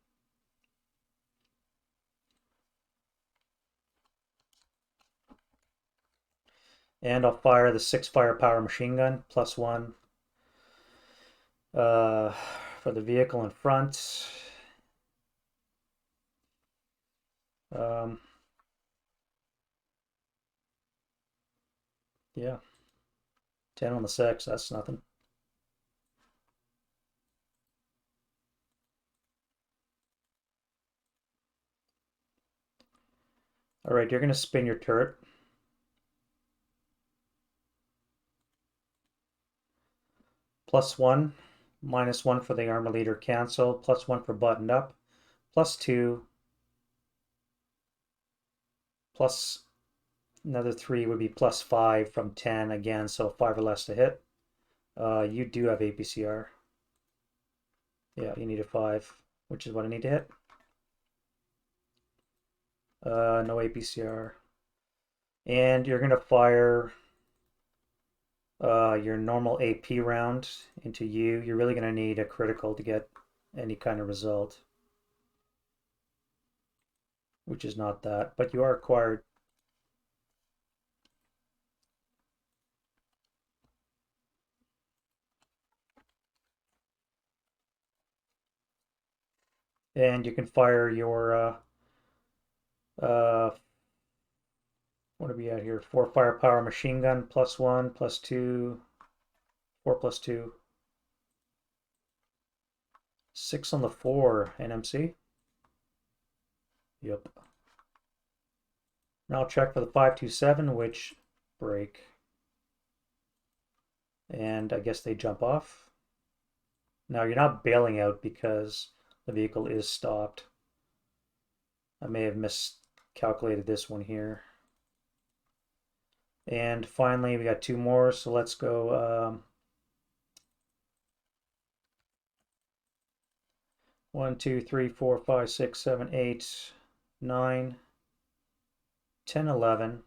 And I'll fire the 6 firepower machine gun, +1. For the vehicle in front. Yeah. 10 on the 6, that's nothing. All right, you're going to spin your turret. +1, -1 for the armor leader, cancel. +1 for buttoned up. +2. Plus another 3 would be +5 from 10 again, so 5 or less to hit. You do have APCR. Yeah, you need a 5, which is what I need to hit. No APCR. And you're going to fire your normal AP round into you. You're really going to need a critical to get any kind of result, which is not that, but you are required. And you can fire your what are we at here? 4 firepower machine gun, +1, +2, 4 +2. 6 on the 4, NMC. Yep. Now I'll check for the 527, which break. And I guess they jump off. Now you're not bailing out because the vehicle is stopped. I may have miscalculated this one here. And finally, we got 2 more, so let's go 1, 2, 3, 4, 5, 6, 7, 8, 9, 10, 11,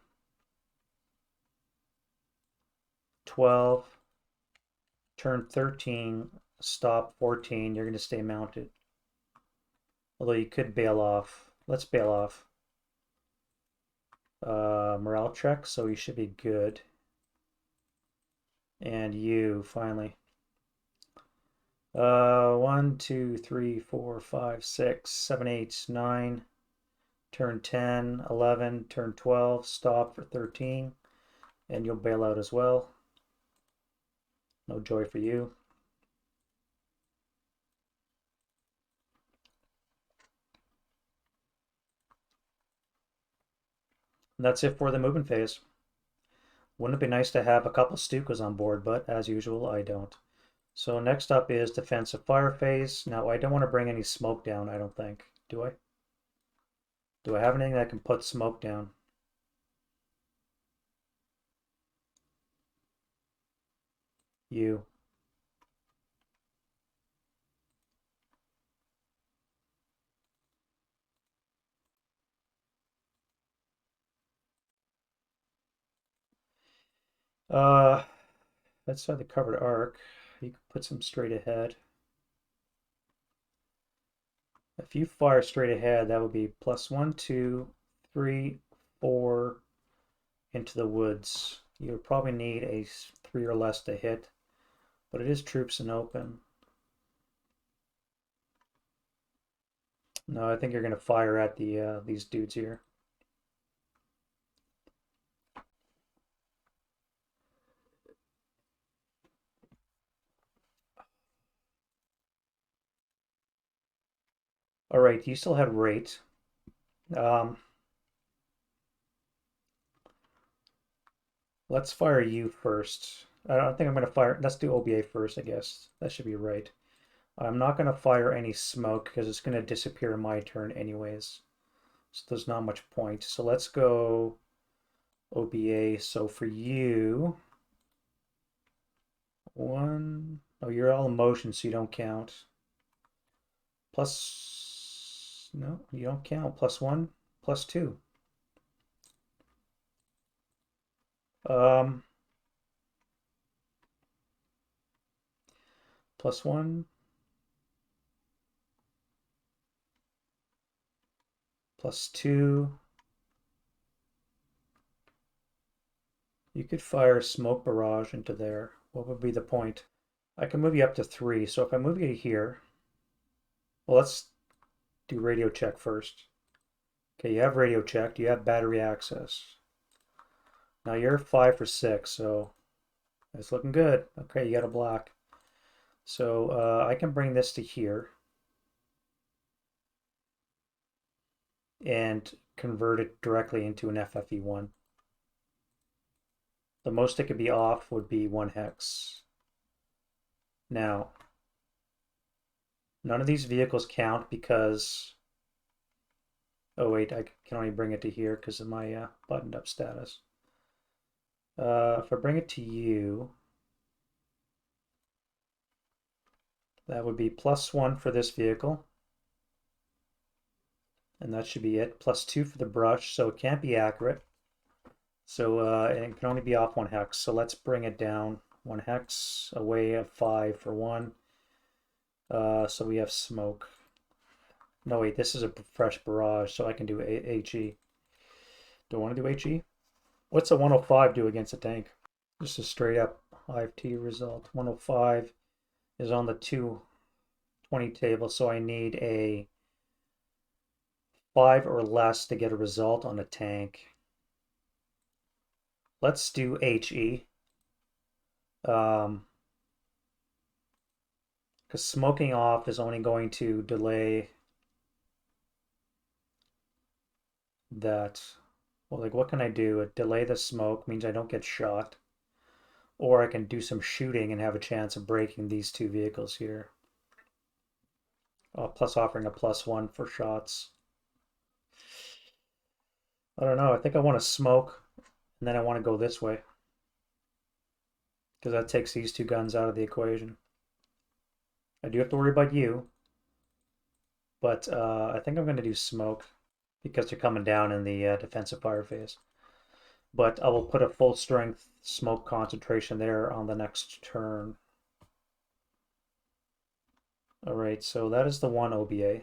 12, turn 13, stop 14. You're going to stay mounted. Although you could bail off. Let's bail off. Morale check, so you should be good. And you, finally. 1, 2, 3, 4, 5, 6, 7, 8, 9, turn 10, 11, turn 12, stop for 13, and you'll bail out as well. No joy for you. And that's it for the movement phase. Wouldn't it be nice to have a couple Stukas on board, but as usual, I don't. So next up is defensive fire phase. Now I don't want to bring any smoke down, I don't think. Do I? Do I have anything that can put smoke down? You. That's the covered arc. You can put some straight ahead. If you fire straight ahead, that would be +1, 2, 3, 4 into the woods. You would probably need a 3 or less to hit, but it is troops in open. No, I think you're going to fire at the these dudes here. All right, you still had rate. Let's fire you first. I don't think I'm going to fire. Let's do OBA first, I guess. That should be right. I'm not going to fire any smoke because it's going to disappear in my turn anyways. So there's not much point. So let's go OBA. So for you, 1. Oh, you're all in motion, so you don't count. Plus, no, you don't count. +1, +2. +1, +2. You could fire a smoke barrage into there. What would be the point? I can move you up to 3. So if I move you here, well, let's do radio check first. Okay, you have radio checked. You have battery access. Now you're 5 for 6, so it's looking good. Okay, you got a black. So I can bring this to here and convert it directly into an FFE1. The most it could be off would be 1 hex. Now, none of these vehicles count because, oh wait, I can only bring it to here because of my buttoned up status. If I bring it to you, that would be +1 for this vehicle. And that should be it. +2 for the brush, so it can't be accurate. So and it can only be off 1 hex. So let's bring it down 1 hex, away of 5 for 1. So we have smoke. No, wait, this is a fresh barrage, so I can do HE. Do I want to do HE? What's a 105 do against a tank? Just a straight up IFT result. 105 is on the 220 table, so I need a 5 or less to get a result on a tank. Let's do HE. Because smoking off is only going to delay that. Well, like, what can I do? Delay the smoke means I don't get shot. Or I can do some shooting and have a chance of breaking these 2 vehicles here. Plus offering a +1 for shots. I don't know. I think I want to smoke, and then I want to go this way. Because that takes these 2 guns out of the equation. I do have to worry about you. But I think I'm going to do smoke because they're coming down in the defensive fire phase. But I will put a full strength smoke concentration there on the next turn. All right, so that is the 1 OBA.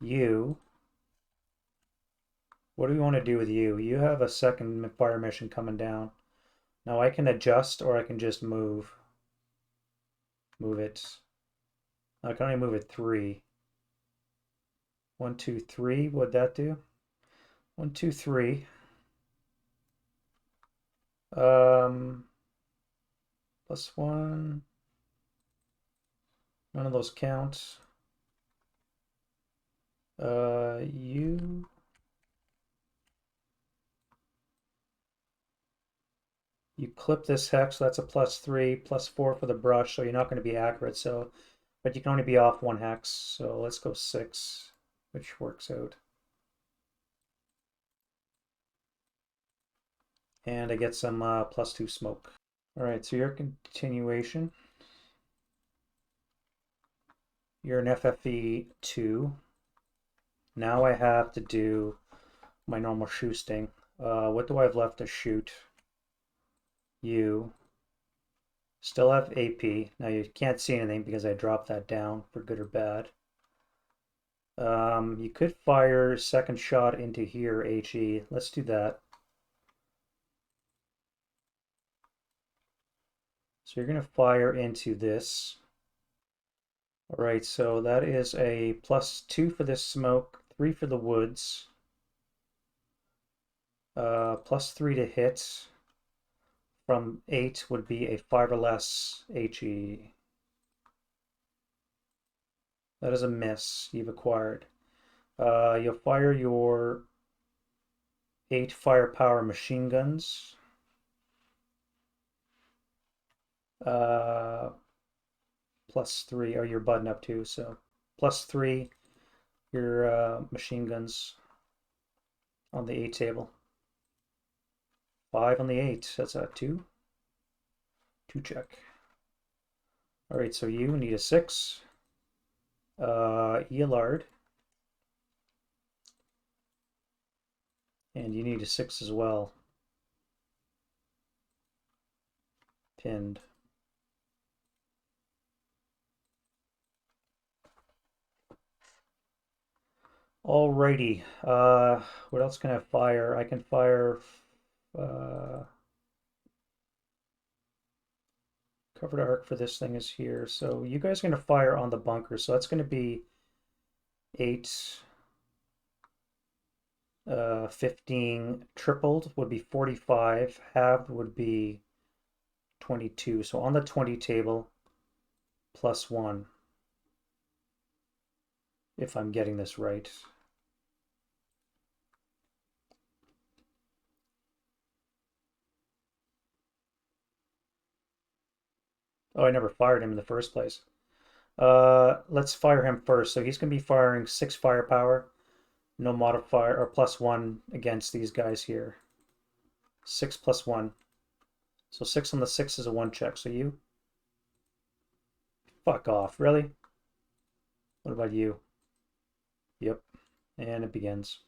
You, what do we want to do with you? You have a second fire mission coming down. Now I can adjust or I can just move it. I can only move it 3. 1, 2, 3. What'd that do? 1, 2, 3. +1. None of those count. You. You clip this hex, so that's a +3, +4 for the brush, so you're not going to be accurate. So, but you can only be off 1 hex. So let's go 6, which works out. And I get some +2 smoke. All right, so your continuation. You're an FFE 2. Now I have to do my normal shooting. What do I have left to shoot? You still have AP. Now you can't see anything because I dropped that down for good or bad. You could fire second shot into here, HE. Let's do that. So you're going to fire into this. All right, so that is a +2 for this smoke, 3 for the woods, +3 to hit. From 8 would be a 5 or less HE. That is a miss. You've acquired. You'll fire your 8 firepower machine guns. +3, or you're button up too, so +3 your machine guns on the 8 table. 5 on the 8, that's a 2. 2 check. All right, so you need a 6. Ealard. And you need a 6 as well. Pinned. Alrighty. What else can I fire? I can fire covered arc for this thing is here. So you guys are going to fire on the bunker. So that's going to be 8, 15 tripled would be 45. Halved would be 22. So on the 20 table, +1. If I'm getting this right. Oh, I never fired him in the first place. Let's fire him first. So he's going to be firing 6 firepower. No modifier, or +1 against these guys here. 6 +1. So 6 on the 6 is a 1 check. So you? Fuck off. Really? What about you? Yep. And it begins.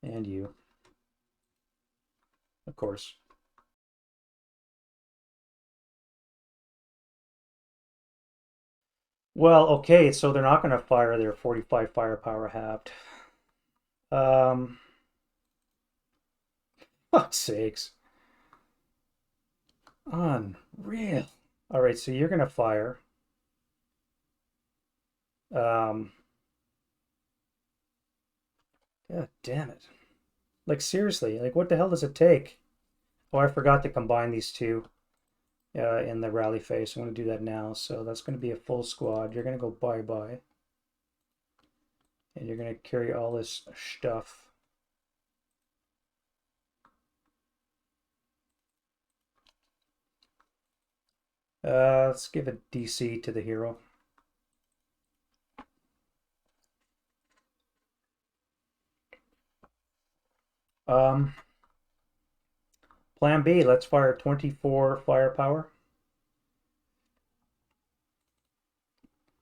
And you. Of course. Well, okay, so they're not going to fire their 45 firepower halved. Fuck's sakes. Unreal. All right, so you're going to fire. God damn it. Like, seriously, like, what the hell does it take? Oh, I forgot to combine these two in the rally phase. I'm going to do that now. So that's going to be a full squad. You're going to go bye-bye. And you're going to carry all this stuff. Let's give a DC to the hero. Plan B, let's fire 24 firepower.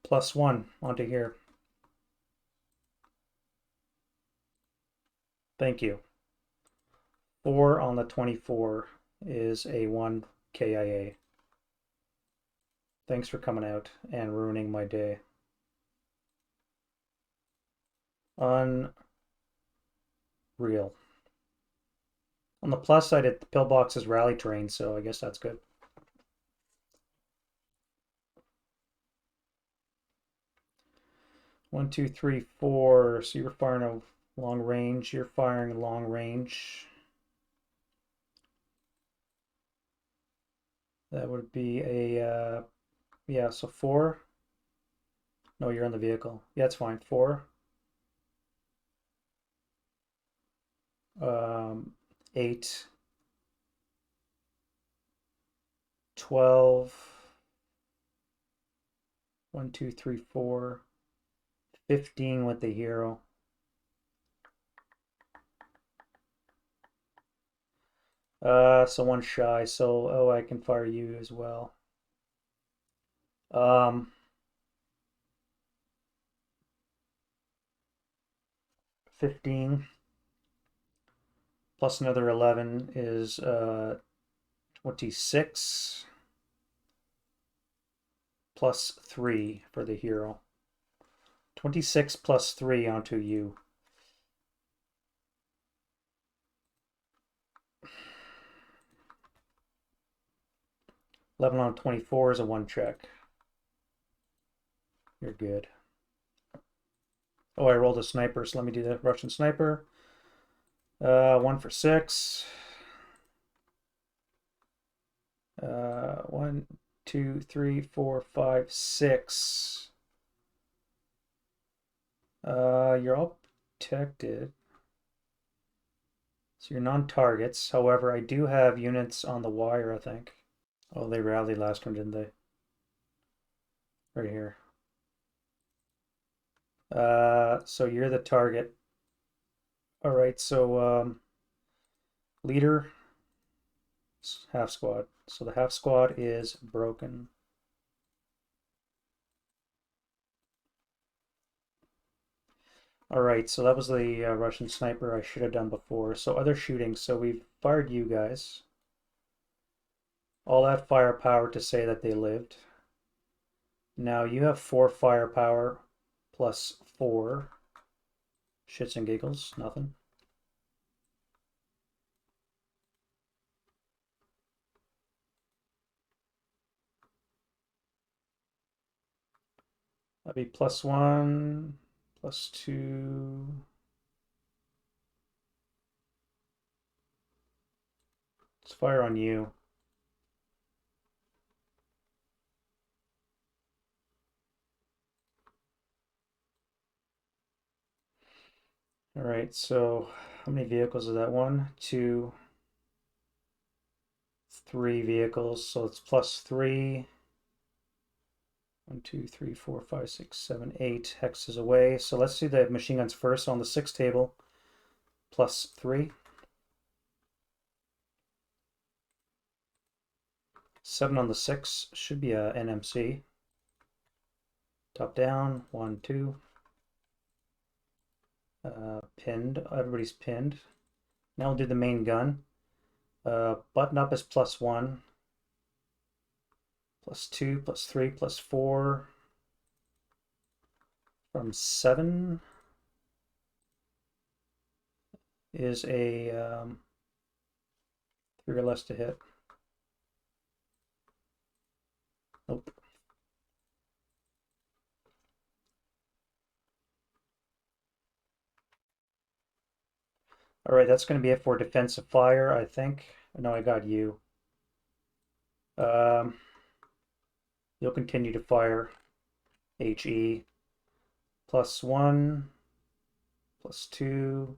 +1 onto here. Thank you. 4 on the 24 is a 1 KIA. Thanks for coming out and ruining my day. Unreal. On the plus side, the pillbox is rally terrain, so I guess that's good. One, two, three, four. So you're firing a long range. You're firing long range. That would be a, yeah, so 4. No, you're on the vehicle. Yeah, it's fine. 4. 8. 12. 1, 2, 3, 4. 15 with the hero. So 1 shy. So, oh, I can fire you as well. 15 plus another 11 is 26 plus 3 for the hero. 26 plus 3 onto you. Eleven on 24 is a 1 check. You're good. Oh, I rolled a sniper, so let me do the Russian sniper. 1 for 6. 1, 2, 3, 4, 5, 6. You're all protected. So you're non-targets. However, I do have units on the wire, I think. Oh, they rallied last turn, didn't they? Right here. So you're the target. All right, so leader, half squad. So the half squad is broken. All right, so that was the Russian sniper I should have done before. So other shooting. So we've fired you guys. All that firepower to say that they lived. Now you have 4 firepower plus 4. Shits and giggles, nothing. That'd be +1, +2. Let's fire on you. All right, so how many vehicles is that? 1, 2, 3 vehicles. So it's +3. 1, 2, 3, 4, 5, 6, 7, 8 hexes away. So let's do the machine guns first. On the 6 table, +3. 7 on the 6 should be a NMC. Top down, 1, 2. Pinned. Everybody's pinned. Now we'll do the main gun. Button up is +1. +2, +3, +4. From 7 is a 3 or less to hit. Nope. All right, that's going to be it for defensive fire, I think. No, I got you. You'll continue to fire. HE. +1, +2.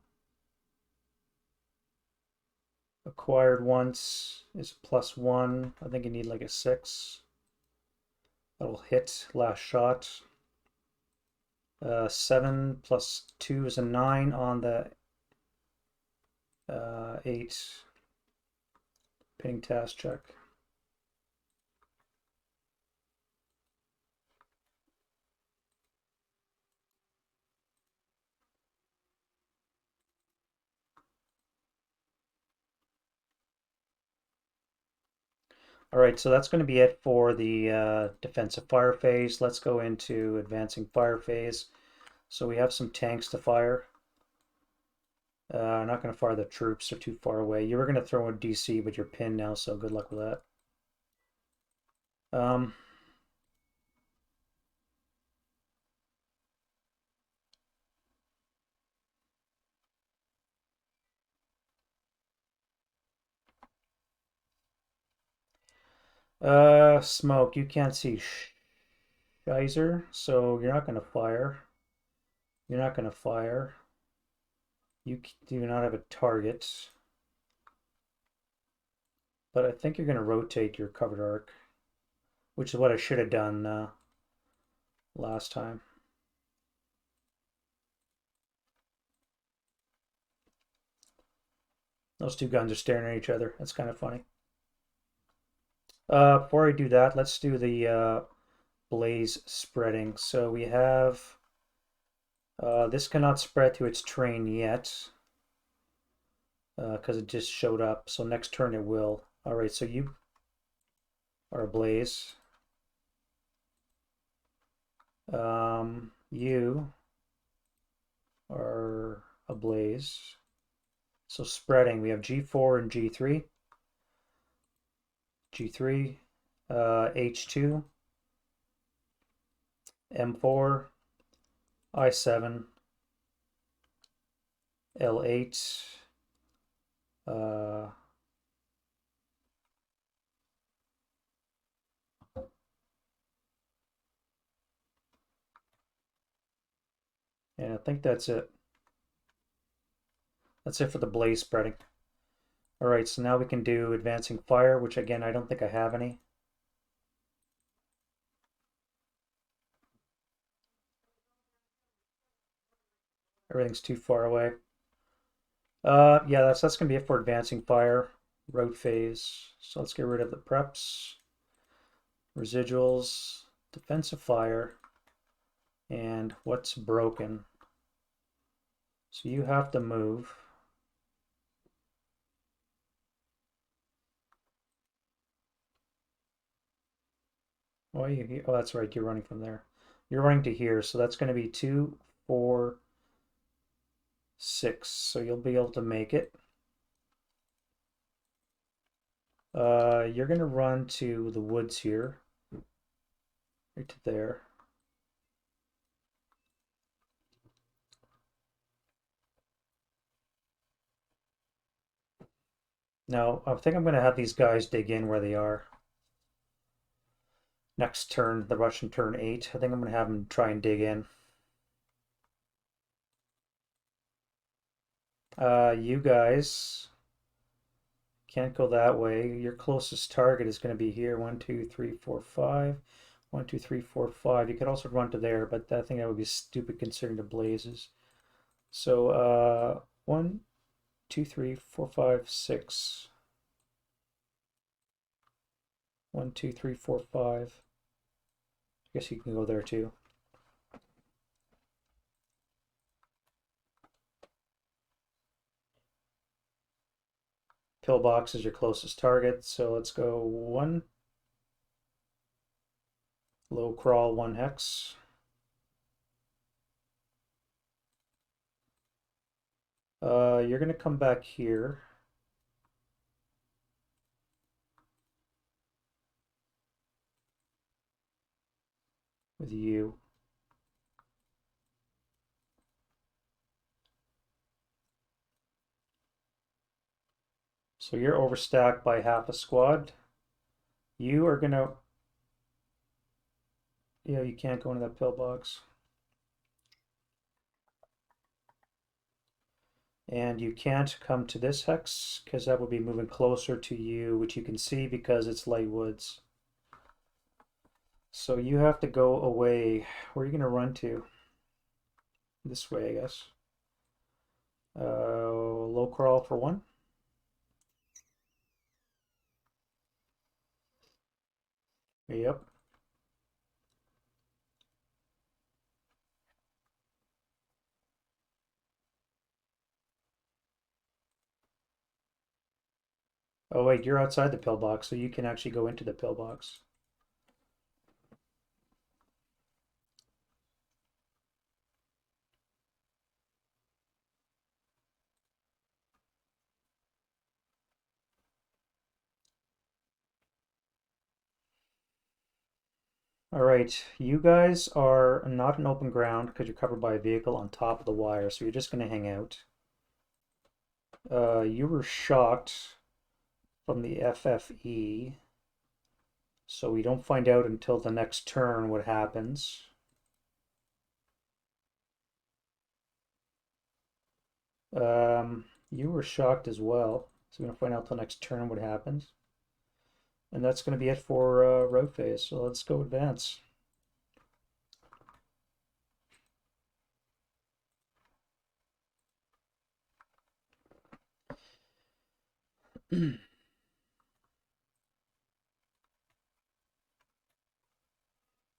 Acquired once is +1. I think you need like a 6. That'll hit last shot. 7 +2 is a 9 on the 8. Pinning task check. All right, so that's going to be it for the defensive fire phase. Let's go into advancing fire phase. So we have some tanks to fire. I'm not going to fire the troops, they're too far away. You were going to throw in DC, but you're pinned now, so good luck with that. Smoke, you can't see Geyser, so you're not going to fire. You're not going to fire. You do not have a target. But I think you're going to rotate your covered arc, which is what I should have done last time. Those two guns are staring at each other. That's kind of funny. Before I do that, let's do the blaze spreading. So we have this cannot spread to its train yet because it just showed up. So next turn it will. All right, so you are ablaze. You are ablaze. So spreading, we have G4 and G3. G3, H2, M4, I7, L8, and I think that's it. That's it for the blaze spreading. All right, so now we can do advancing fire, which again, I don't think I have any. Everything's too far away. Yeah, that's gonna be it for advancing fire, road phase. So let's get rid of the preps, residuals, defensive fire, and what's broken. So you have to move. Why are you here? Oh, that's right, you're running from there. You're running to here, so that's going to be 2, 4, 6, so you'll be able to make it. You're going to run to the woods here, right to there. Now, I think I'm going to have these guys dig in where they are. Next turn, the Russian turn 8, I think I'm going to have them try and dig in. You guys can't go that way. Your closest target is going to be here. 1, 2, 3, 4, 5. 1, 2, 3, 4, 5. You could also run to there, but I think that would be stupid considering the blazes. So 1, 2, 3, 4, 5, 6. 1, 2, 3, 4, 5. I guess you can go there too. Pillbox is your closest target, so let's go 1. Low crawl, 1 hex. You're going to come back here. With you. So you're overstacked by half a squad. You are going to... Yeah, you can't go into that pillbox. And you can't come to this hex because that would be moving closer to you, which you can see because it's light woods. So you have to go away. Where are you going to run to? This way, I guess. Low crawl for 1. Yep. Oh wait, you're outside the pillbox, so you can actually go into the pillbox. All right, you guys are not in open ground because you're covered by a vehicle on top of the wire, so you're just going to hang out. You were shocked from the FFE, so we don't find out until the next turn what happens. You were shocked as well, so we're going to find out till next turn what happens. And that's going to be it for road phase, so let's go advance.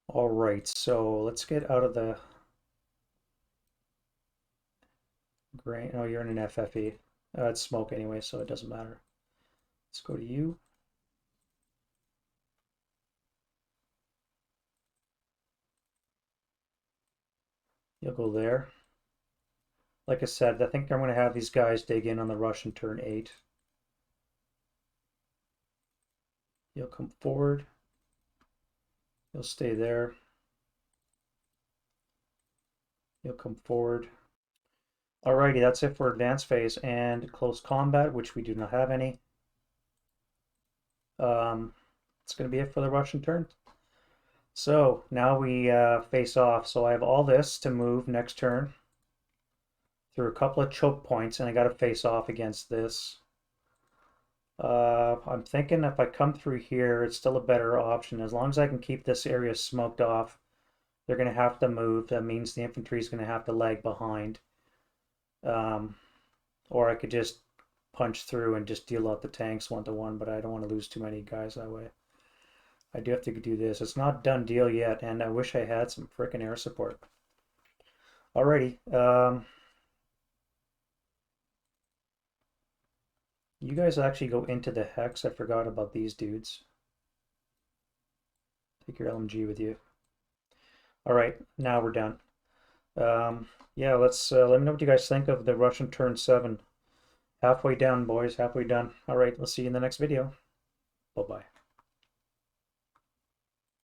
All right, so let's get out of the grain. Oh, you're in an FFE. It's smoke anyway, so it doesn't matter. Let's go to you. You'll go there. Like I said, I think I'm going to have these guys dig in on the Russian turn 8. You'll come forward. You'll stay there. You'll come forward. Alrighty, that's it for advanced phase and close combat, which we do not have any. It's going to be it for the Russian turn. So now we face off. So I have all this to move next turn through a couple of choke points, and I got to face off against this. I'm thinking if I come through here, it's still a better option. As long as I can keep this area smoked off, they're going to have to move. That means the infantry is going to have to lag behind. Or I could just punch through and just deal out the tanks 1-to-1, but I don't want to lose too many guys that way. I do have to do this. It's not done deal yet, and I wish I had some frickin' air support. Alrighty. You guys actually go into the hex. I forgot about these dudes. Take your LMG with you. Alright, now we're done. Yeah, let's let me know what you guys think of the Russian turn 7. Halfway done, boys, halfway done. All right, let's see you in the next video. Bye-bye.